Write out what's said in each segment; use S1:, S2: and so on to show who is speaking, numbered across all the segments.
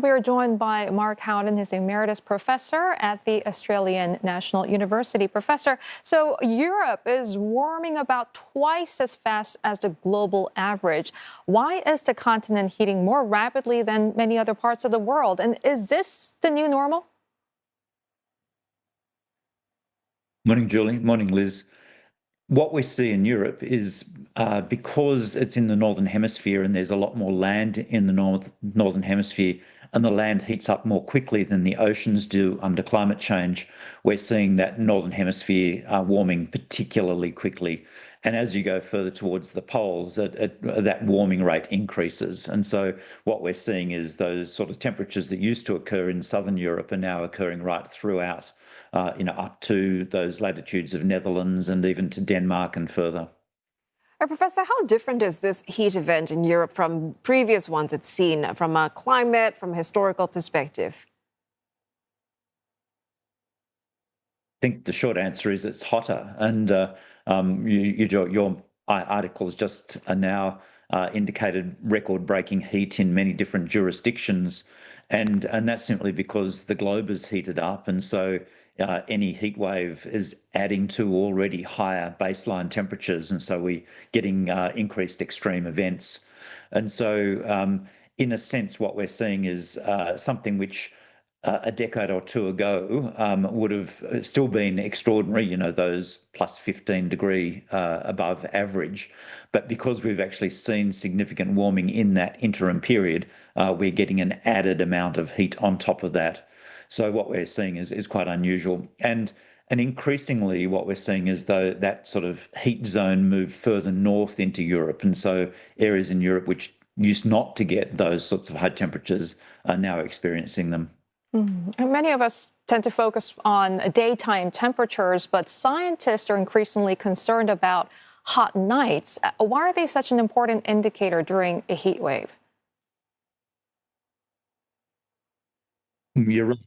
S1: We are joined by Mark Howden, who's emeritus professor at the Australian National University. Professor, so Europe is warming about twice as fast as the global average. Why is the continent heating more rapidly than many other parts of the world? And is this the new normal?
S2: Morning, Julie. Morning, Liz. What we see in Europe is because it's in the Northern Hemisphere and there's a lot more land in the Northern Hemisphere, and the land heats up more quickly than the oceans do under climate change, we're seeing that Northern Hemisphere warming particularly quickly. And as you go further towards the poles, that warming rate increases. And so what we're seeing is those sort of temperatures that used to occur in Southern Europe are now occurring right throughout, up to those latitudes of Netherlands and even to Denmark and further.
S3: Professor, how different is this heat event in Europe from previous ones it's seen from a climate, from a historical perspective?
S2: I think the short answer is it's hotter, and your articles just are now indicated record-breaking heat in many different jurisdictions, and that's simply because the globe is heated up, and so any heat wave is adding to already higher baseline temperatures, and so we're getting increased extreme events. And so, in a sense, what we're seeing is something which a decade or two ago would have still been extraordinary, those plus 15 degree above average. But because we've actually seen significant warming in that interim period, we're getting an added amount of heat on top of that. So what we're seeing is quite unusual. And increasingly what we're seeing is though that sort of heat zone moved further north into Europe. And so areas in Europe which used not to get those sorts of high temperatures are now experiencing them.
S1: And many of us tend to focus on daytime temperatures, but scientists are increasingly concerned about hot nights. Why are they such an important indicator during a heat wave?
S2: You're right.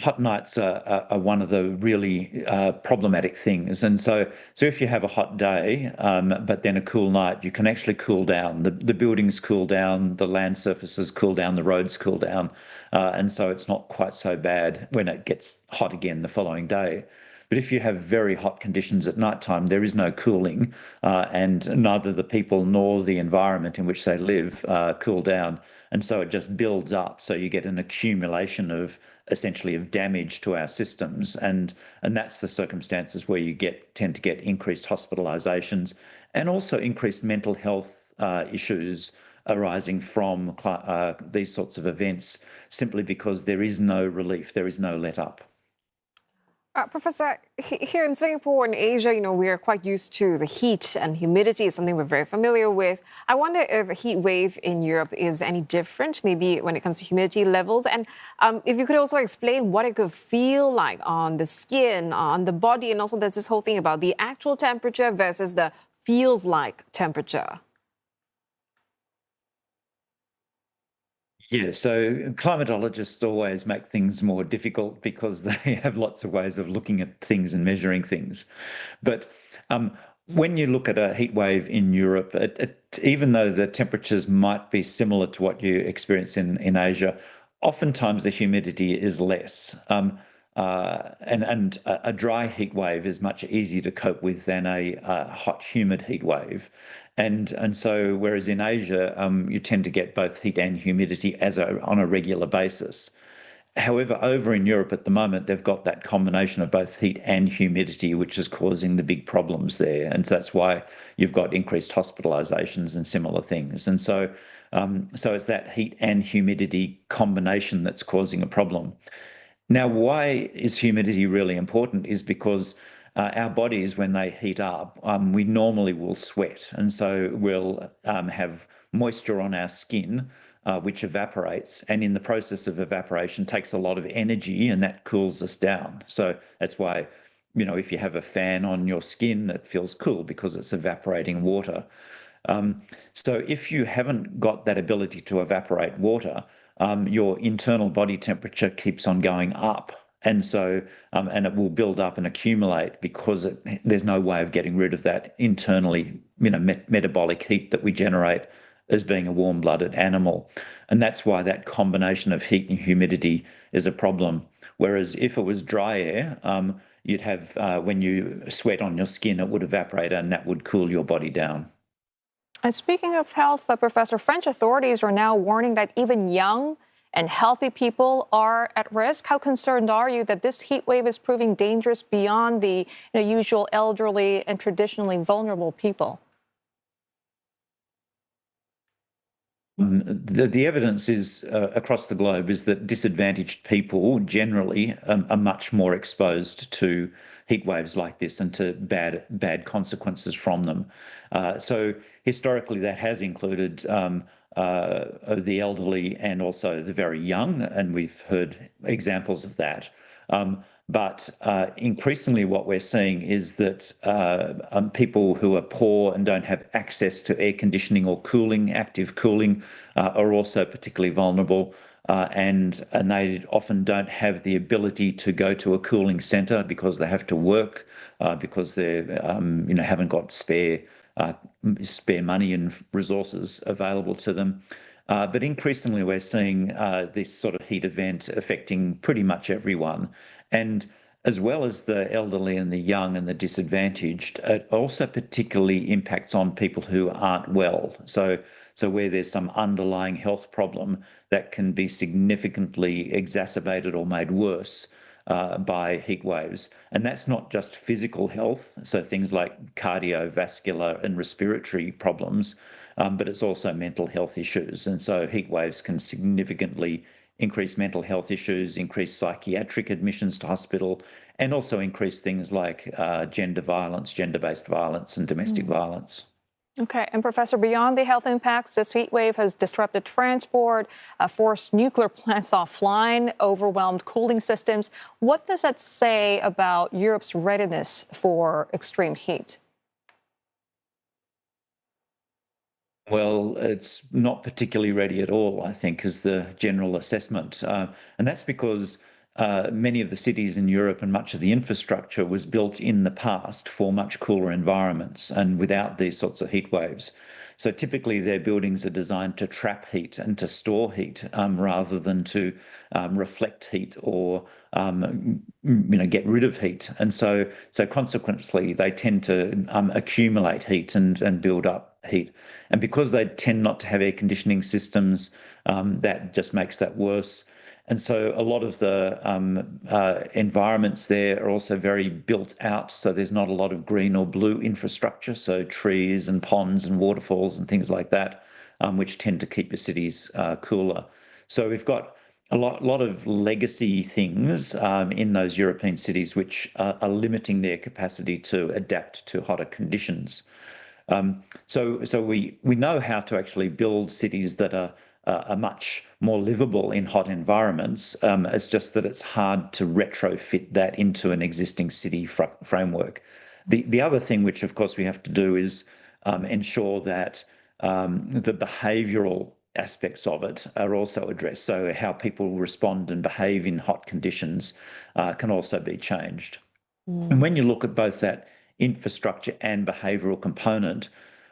S2: Hot nights are one of the really problematic things. And so if you have a hot day, but then a cool night, you can actually cool down. The buildings cool down, the land surfaces cool down, the roads cool down. And so it's not quite so bad when it gets hot again the following day. But if you have very hot conditions at nighttime, there is no cooling, and neither the people nor the environment in which they live cool down. And so it just builds up. So you get an accumulation of essentially of damage to our systems. And that's the circumstances where you tend to get increased hospitalizations and also increased mental health issues arising from these sorts of events, simply because there is no relief, there is no let up.
S3: Professor, here in Singapore and Asia, we are quite used to the heat, and humidity is something we're very familiar with. I wonder if a heat wave in Europe is any different, maybe when it comes to humidity levels. And if you could also explain what it could feel like on the skin, on the body, and also there's this whole thing about the actual temperature versus the feels like temperature.
S2: Yeah, so climatologists always make things more difficult because they have lots of ways of looking at things and measuring things. But when you look at a heat wave in Europe, even though the temperatures might be similar to what you experience in Asia, oftentimes the humidity is less. And a dry heat wave is much easier to cope with than a hot, humid heat wave. And so, whereas in Asia, you tend to get both heat and humidity on a regular basis. However, over in Europe at the moment, they've got that combination of both heat and humidity, which is causing the big problems there. And so that's why you've got increased hospitalizations and similar things. And so it's that heat and humidity combination that's causing a problem. Now, why is humidity really important is because our bodies, when they heat up, we normally will sweat. And so we'll have moisture on our skin, which evaporates. And in the process of evaporation takes a lot of energy, and that cools us down. So that's why, if you have a fan on your skin, it feels cool because it's evaporating water. So if you haven't got that ability to evaporate water, your internal body temperature keeps on going up. And so, and it will build up and accumulate because there's no way of getting rid of that internally, metabolic heat that we generate as being a warm-blooded animal. And that's why that combination of heat and humidity is a problem. Whereas if it was dry air, you'd have, when you sweat on your skin, it would evaporate and that would cool your body down.
S1: And speaking of health, Professor, French authorities are now warning that even young and healthy people are at risk. How concerned are you that this heat wave is proving dangerous beyond the usual elderly and traditionally vulnerable people?
S2: The evidence is across the globe is that disadvantaged people generally are much more exposed to heat waves like this and to bad consequences from them. So historically, that has included the elderly and also the very young, and we've heard examples of that. But increasingly what we're seeing is that people who are poor and don't have access to air conditioning or cooling, active cooling, are also particularly vulnerable. And they often don't have the ability to go to a cooling centre because they have to work, because they haven't got spare money and resources available to them. But increasingly, we're seeing this sort of heat event affecting pretty much everyone. And as well as the elderly and the young and the disadvantaged, it also particularly impacts on people who aren't well. So where there's some underlying health problem that can be significantly exacerbated or made worse by heat waves. And that's not just physical health, so things like cardiovascular and respiratory problems, but it's also mental health issues. And so heat waves can significantly increase mental health issues, increase psychiatric admissions to hospital, and also increase things like gender violence, gender-based violence, and domestic violence.
S1: Okay, and Professor, beyond the health impacts, this heat wave has disrupted transport, forced nuclear plants offline, overwhelmed cooling systems. What does that say about Europe's readiness for extreme heat?
S2: Well, it's not particularly ready at all, I think, is the general assessment. And that's because many of the cities in Europe and much of the infrastructure was built in the past for much cooler environments and without these sorts of heat waves. So typically their buildings are designed to trap heat and to store heat rather than to reflect heat or get rid of heat. And so consequently they tend to accumulate heat and build up heat. And because they tend not to have air conditioning systems, that just makes that worse. And so a lot of the environments there are also very built out, so there's not a lot of green or blue infrastructure, so trees and ponds and waterfalls and things like that, which tend to keep the cities cooler. So we've got a lot of legacy things in those European cities which are limiting their capacity to adapt to hotter conditions. So we know how to actually build cities that are much more livable in hot environments. It's just that it's hard to retrofit that into an existing city framework. The other thing which, of course, we have to do is ensure that the behavioural aspects of it are also addressed. So how people respond and behave in hot conditions can also be changed. And when you look at both that infrastructure and behavioural component,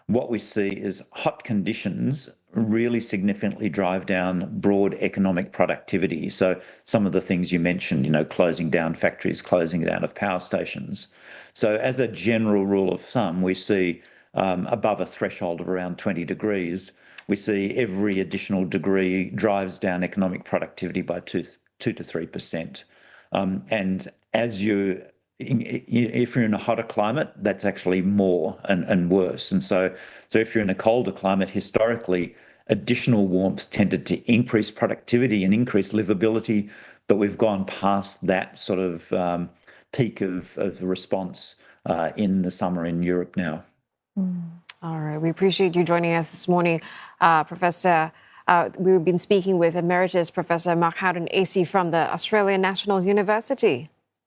S2: what we see is hot conditions really significantly drive down broad economic productivity. So some of the things you mentioned, closing down factories, closing down of power stations. So as a general rule of thumb, we see above a threshold of around 20 degrees, we see every additional degree drives down economic productivity by 2 to 3%. And if you're in a hotter climate, that's actually more and worse. And so if you're in a colder climate, historically, additional warmth tended to increase productivity and increase livability, but we've gone past that sort of peak of response in the summer in Europe now.
S3: All right. We appreciate you joining us this morning, Professor. We've been speaking with Emeritus Professor Mark Howden, AC from the Australian National University.